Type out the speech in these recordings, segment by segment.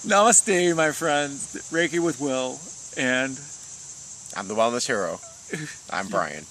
Namaste, my friends. Reiki with Will, and I'm the Wellness Hero. I'm Brian.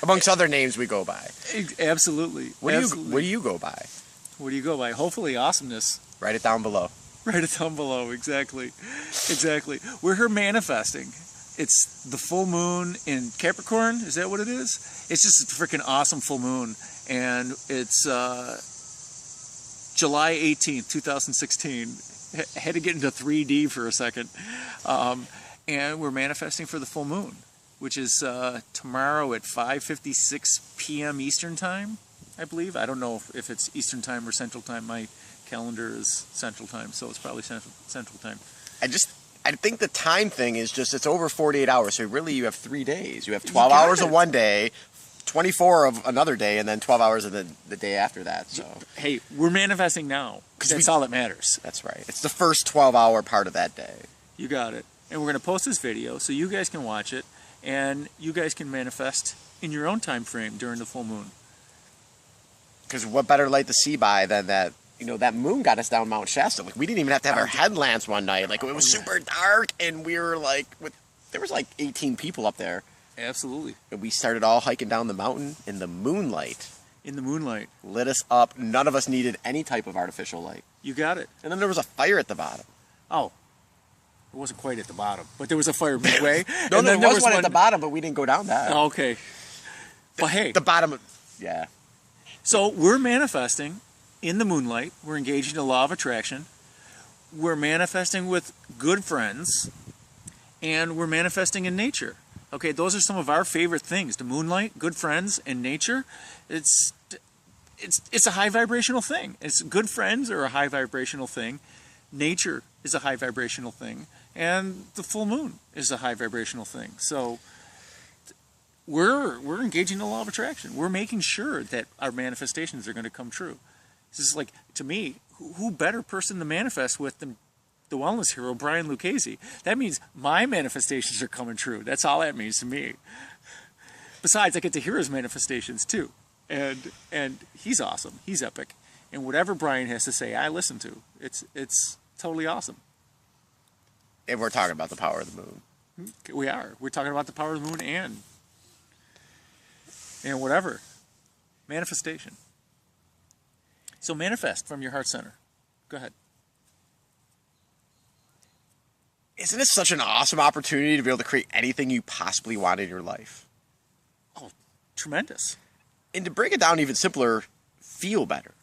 Amongst other names we go by. Absolutely. What do you go by? What do you go by? Hopefully awesomeness. Write it down below. Write it down below. Exactly. We're here manifesting. It's the full moon in Capricorn. Is that what it is? It's just a freaking awesome full moon. And it's July 18th, 2016. I had to get into 3D for a second. And we're manifesting for the full moon, which is tomorrow at 5:56 p.m. Eastern Time, I believe. I don't know if it's Eastern Time or Central Time. My calendar is Central Time, so it's probably Central Time. I think the time thing is just, it's over 48 hours, so really you have 3 days. You have 12 hours of one day, 24 of another day, and then 12 hours of the day after that. So hey, we're manifesting now. That's all that matters. That's right. It's the first 12-hour part of that day. You got it. And we're going to post this video so you guys can watch it, and you guys can manifest in your own time frame during the full moon. Because what better light to see by than that? You know, that moon got us down Mount Shasta. Like, we didn't even have to have our headlamps one night. Like, it was super dark, and we were like, there was like 18 people up there. Absolutely. And we started all hiking down the mountain in the moonlight. In the moonlight. Lit us up. None of us needed any type of artificial light. You got it. And then there was a fire at the bottom. Oh. It wasn't quite at the bottom, but there was a fire midway. No, and then there was one at the bottom, but we didn't go down that. Oh, okay. But hey. The bottom, yeah. So we're manifesting in the moonlight. We're engaging the law of attraction. We're manifesting with good friends. And we're manifesting in nature. Okay, those are some of our favorite things. The moonlight, good friends, and nature. It's a high vibrational thing. It's good friends are a high vibrational thing. Nature is a high vibrational thing. And the full moon is a high vibrational thing. So we're engaging the law of attraction. We're making sure that our manifestations are going to come true. This is like, to me, who better person to manifest with than the wellness hero, Brian Lucchese? That means my manifestations are coming true. That's all that means to me. Besides, I get to hear his manifestations too. And he's awesome. He's epic. And whatever Brian has to say, I listen to. It's totally awesome. And we're talking about the power of the moon. We are. We're talking about the power of the moon and whatever. Manifestation. So manifest from your heart center. Go ahead. Isn't this such an awesome opportunity to be able to create anything you possibly want in your life? Oh, tremendous. And to break it down even simpler, feel better.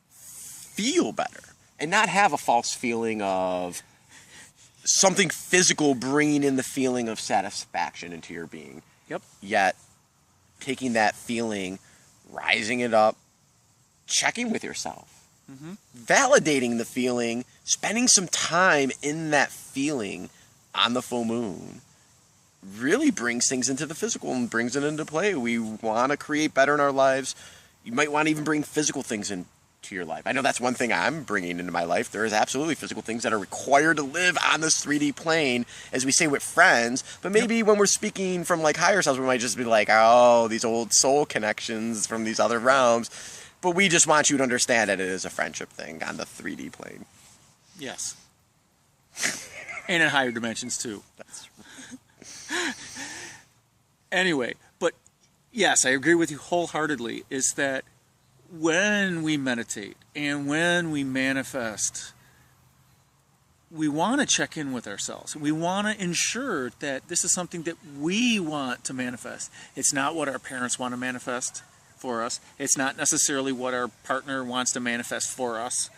Feel better. And not have a false feeling of something physical bringing in the feeling of satisfaction into your being. Yep. Yet, taking that feeling, rising it up, checking with yourself, validating the feeling, spending some time in that feeling on the full moon really brings things into the physical and brings it into play. We want to create better in our lives. You might want to even bring physical things into your life. I know that's one thing I'm bringing into my life. There is absolutely physical things that are required to live on this 3D plane, as we say with friends, but maybe when we're speaking from like higher selves, we might just be like, oh, these old soul connections from these other realms. But we just want you to understand that it is a friendship thing on the 3D plane. Yes. And in higher dimensions too. That's Anyway, but yes, I agree with you wholeheartedly, is that when we meditate and when we manifest, we want to check in with ourselves. We want to ensure that this is something that we want to manifest. It's not what our parents want to manifest for us. It's not necessarily what our partner wants to manifest for us.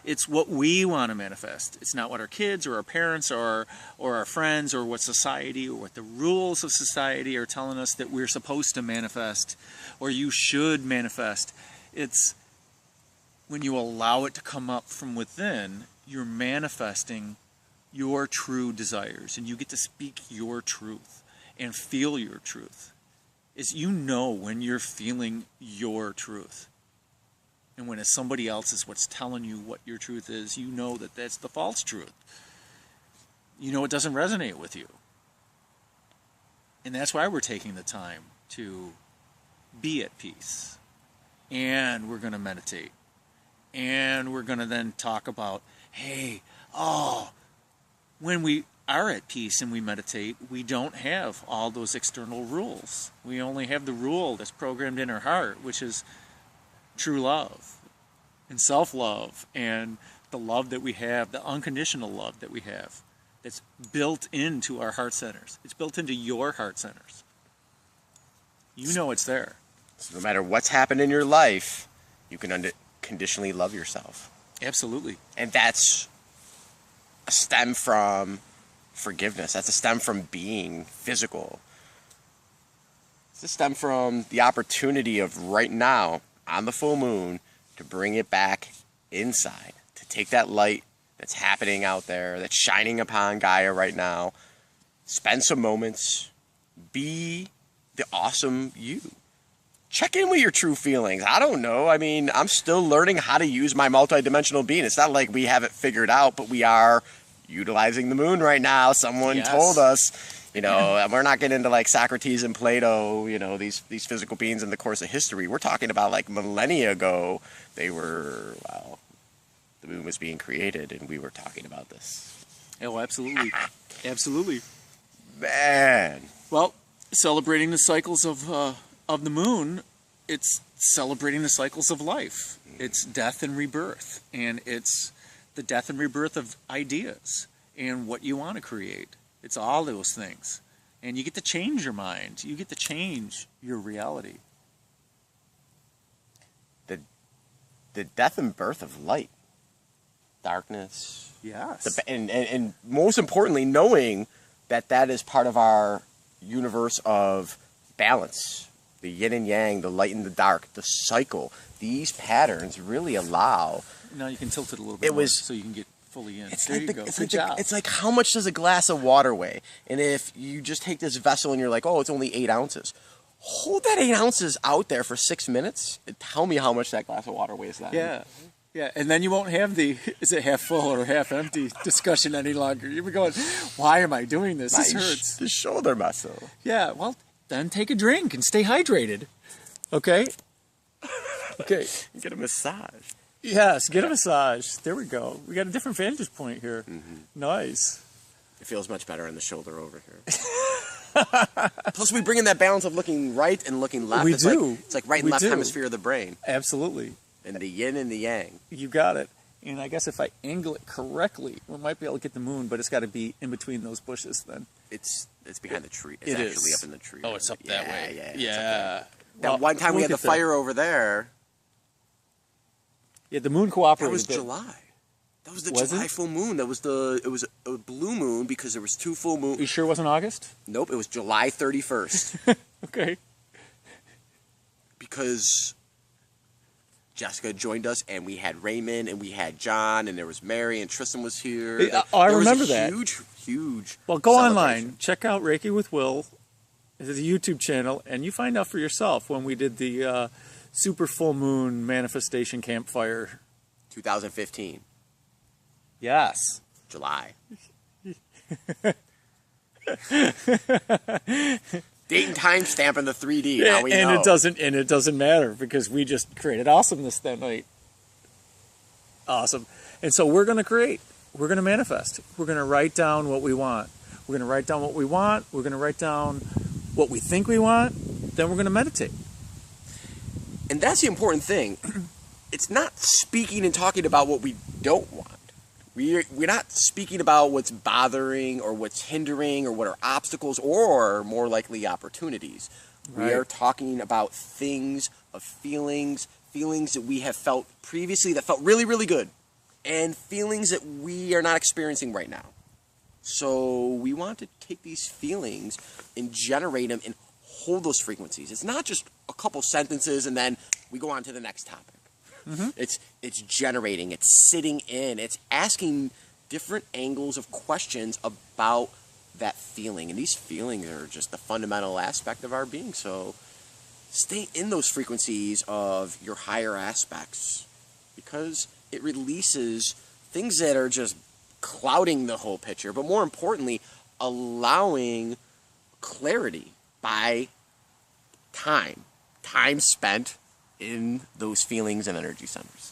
It's what we want to manifest. It's not what our kids or our parents or our friends or what society or what the rules of society are telling us that we're supposed to manifest or you should manifest. It's when you allow it to come up from within, you're manifesting your true desires, and you get to speak your truth and feel your truth. Is you know when you're feeling your truth. And when it's somebody else's what's telling you what your truth is, you know that that's the false truth. You know it doesn't resonate with you. And that's why we're taking the time to be at peace. And we're going to meditate. And we're going to then talk about, hey, when we are at peace and we meditate, we don't have all those external rules. We only have the rule that's programmed in our heart, which is true love and self-love and the love that we have, the unconditional love that we have, that's built into our heart centers. It's built into your heart centers. You know it's there. So no matter what's happened in your life, you can unconditionally love yourself. Absolutely. And that's a stem from forgiveness. That's a stem from being physical. It's a stem from the opportunity of right now, on the full moon, to bring it back inside. To take that light that's happening out there, that's shining upon Gaia right now, spend some moments, be the awesome you. Check in with your true feelings. I don't know. I mean, I'm still learning how to use my multidimensional being. It's not like we have it figured out, but we are utilizing the moon right now. Someone told us, you know, and we're not getting into like Socrates and Plato, you know, these physical beings in the course of history. We're talking about like millennia ago. They were, well, the moon was being created and we were talking about this. Oh, absolutely. Absolutely. Man. Well, celebrating the cycles of the moon, it's celebrating the cycles of life. It's death and rebirth, and it's the death and rebirth of ideas and what you want to create. It's all those things. And you get to change your mind. You get to change your reality. The death and birth of light. Darkness. Yes. And most importantly, knowing that that is part of our universe of balance. The yin and yang, the light and the dark, the cycle. These patterns really allow... Now you can tilt it a little bit more so you can get fully in. It's there like you go. It's like how much does a glass of water weigh? And if you just take this vessel and you're like, oh, it's only 8 ounces. Hold that 8 ounces out there for 6 minutes and tell me how much that glass of water weighs then. Yeah. Yeah, and then you won't have the is it half full or half empty discussion any longer. You'll be going, why am I doing this? This hurts. The shoulder muscle. Yeah, well, then take a drink and stay hydrated. Okay? Okay. Get a massage. Yes, get a massage. There we go. We got a different vantage point here. Mm-hmm. Nice. It feels much better in the shoulder over here. Plus, we bring in that balance of looking right and looking left. It's like right and left hemisphere of the brain. Absolutely. And the yin and the yang. You got it. And I guess if I angle it correctly, we might be able to get the moon, but it's got to be in between those bushes then. It's behind the tree. It's actually up in the tree. Oh, it's up that way. Yeah. That one time we had the fire over there. Yeah, the moon cooperated. That was July. That was the July full moon. It was a blue moon because there was 2 full moons. You sure it wasn't August? Nope, it was July 31st. Okay. Because Jessica joined us, and we had Raymond, and we had John, and there was Mary, and Tristan was here. I remember that. Huge. Well, go online, check out Reiki with Will. It's a YouTube channel, and you find out for yourself when we did the super full moon manifestation campfire. 2015. Yes. July. Date and time stamp in the 3D. Now we know. It doesn't matter because we just created awesomeness that night. Awesome. And so we're going to create. We're going to manifest. We're going to write down what we want. We're going to write down what we want. We're going to write down what we think we want. Then we're going to meditate. And that's the important thing. It's not speaking and talking about what we don't want. We're not speaking about what's bothering or what's hindering or what are obstacles or more likely opportunities. Right. We are talking about things of feelings that we have felt previously that felt really, really good, and feelings that we are not experiencing right now. So we want to take these feelings and generate them and hold those frequencies. It's not just a couple sentences and then we go on to the next topic. Mm-hmm. It's generating, it's sitting in, it's asking different angles of questions about that feeling. And these feelings are just the fundamental aspect of our being. So stay in those frequencies of your higher aspects because it releases things that are just clouding the whole picture, but more importantly, allowing clarity by time spent in those feelings and energy centers.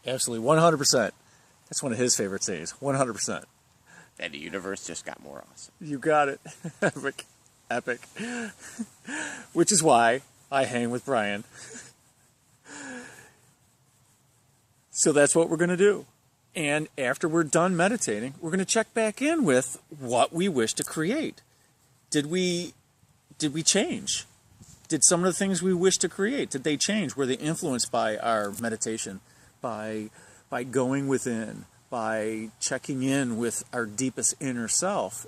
Absolutely, 100%. That's one of his favorite sayings, 100%. And the universe just got more awesome. You got it. Epic. Epic. Which is why I hang with Brian. So that's what we're going to do. And after we're done meditating, we're going to check back in with what we wish to create. Did we change? Did some of the things we wish to create, did they change? Were they influenced by our meditation, by going within, by checking in with our deepest inner self,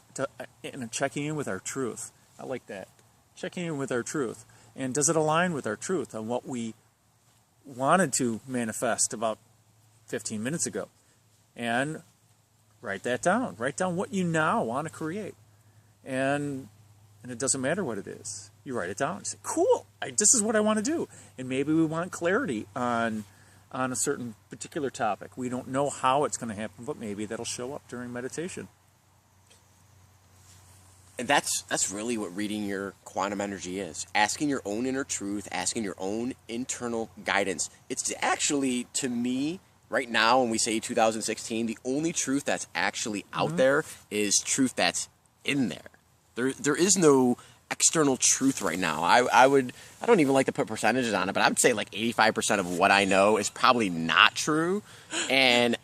and checking in with our truth? I like that. Checking in with our truth. And does it align with our truth on what we wanted to manifest about 15 minutes ago? And write that down. Write down what you now want to create. And it doesn't matter what it is. You write it down. You say, cool, this is what I want to do. And maybe we want clarity on a certain particular topic. We don't know how it's going to happen, but maybe that'll show up during meditation. And that's really what reading your quantum energy is. Asking your own inner truth, asking your own internal guidance. It's actually, to me, right now, when we say 2016, the only truth that's actually out there is truth that's in there. There is no external truth right now. I don't even like to put percentages on it, but I would say like 85% of what I know is probably not true. And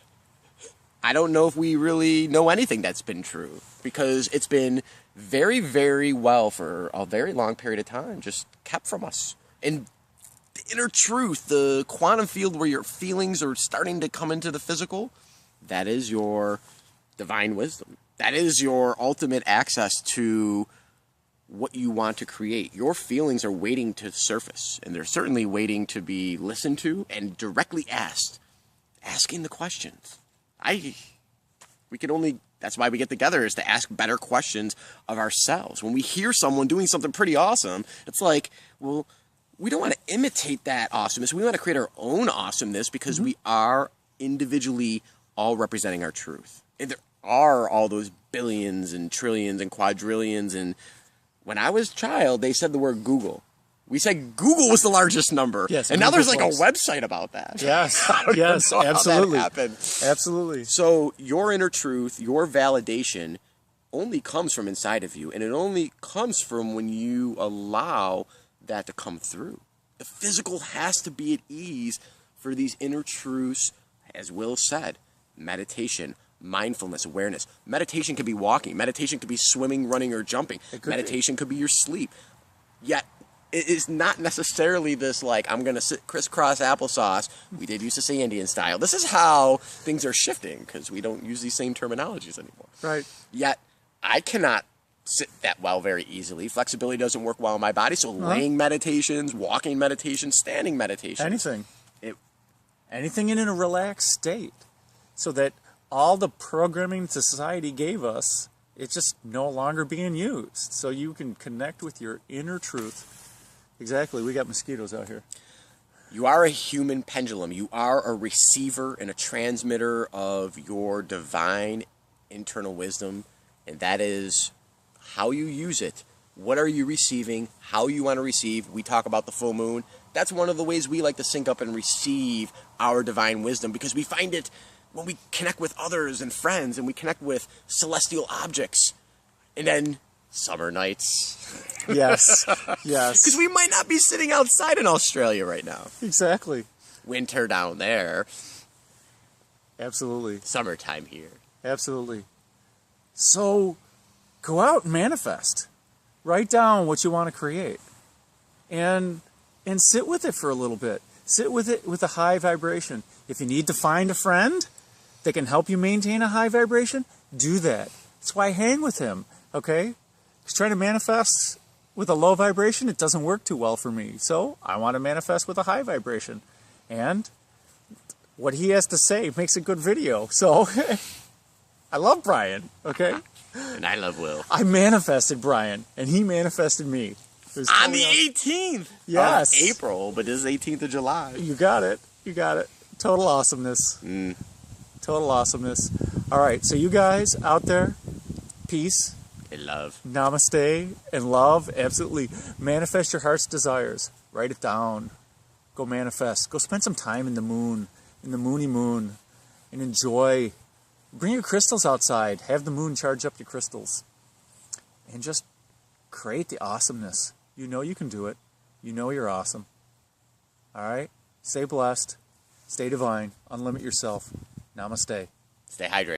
I don't know if we really know anything that's been true, because it's been very, very well for a very long period of time just kept from us. And the inner truth, the quantum field where your feelings are starting to come into the physical, that is your divine wisdom. That is your ultimate access to what you want to create. Your feelings are waiting to surface, and they're certainly waiting to be listened to and directly asked. Asking the questions. That's why we get together, is to ask better questions of ourselves. When we hear someone doing something pretty awesome, it's like, well, we don't want to imitate that awesomeness. We want to create our own awesomeness, because we are individually all representing our truth. And there are all those billions and trillions and quadrillions. And when I was a child, they said the word Google. We said Google was the largest number. Yes, and now there's like a website about that. Yes, yes, absolutely. How that happened. Absolutely. So your inner truth, your validation only comes from inside of you. And it only comes from when you allow that to come through. The physical has to be at ease for these inner truths, as Will said. Meditation, mindfulness, awareness. Meditation could be walking. Meditation could be swimming, running, or jumping. Meditation could be your sleep. Yet, it is not necessarily this, like, I'm going to sit crisscross applesauce. We did used to say Indian style. This is how things are shifting, because we don't use these same terminologies anymore. Right. Yet, I cannot sit that well very easily. Flexibility doesn't work well in my body, so laying meditations, walking meditations, standing meditations. Anything. Anything in a relaxed state, so that all the programming society gave us, it's just no longer being used. So you can connect with your inner truth. Exactly. We got mosquitoes out here. You are a human pendulum. You are a receiver and a transmitter of your divine internal wisdom. And that is how you use it. What are you receiving? How you want to receive. We talk about the full moon. That's one of the ways we like to sync up and receive our divine wisdom, because we find it when we connect with others and friends, and we connect with celestial objects. And then summer nights. Yes, yes. Because we might not be sitting outside in Australia right now. Exactly. Winter down there. Absolutely. Summertime here. Absolutely. So go out and manifest. Write down what you want to create. And sit with it for a little bit. Sit with it with a high vibration. If you need to find a friend that can help you maintain a high vibration, do that. That's why I hang with him, okay? He's trying to manifest with a low vibration. It doesn't work too well for me. So I want to manifest with a high vibration. And what he has to say makes a good video. So I love Brian, okay? And I love Will. I manifested Brian, and he manifested me. On the 18th yes. of April, but this is 18th of July. You got it. You got it. Total awesomeness. Total awesomeness. All right, so you guys out there, peace. And love. Namaste and love. Absolutely. Manifest your heart's desires. Write it down. Go manifest. Go spend some time in the moon in the moony moon and enjoy. Bring your crystals outside. Have the moon charge up your crystals. And just create the awesomeness. You know you can do it. You know you're awesome. All right? Stay blessed. Stay divine. Unlimit yourself. Namaste. Stay hydrated.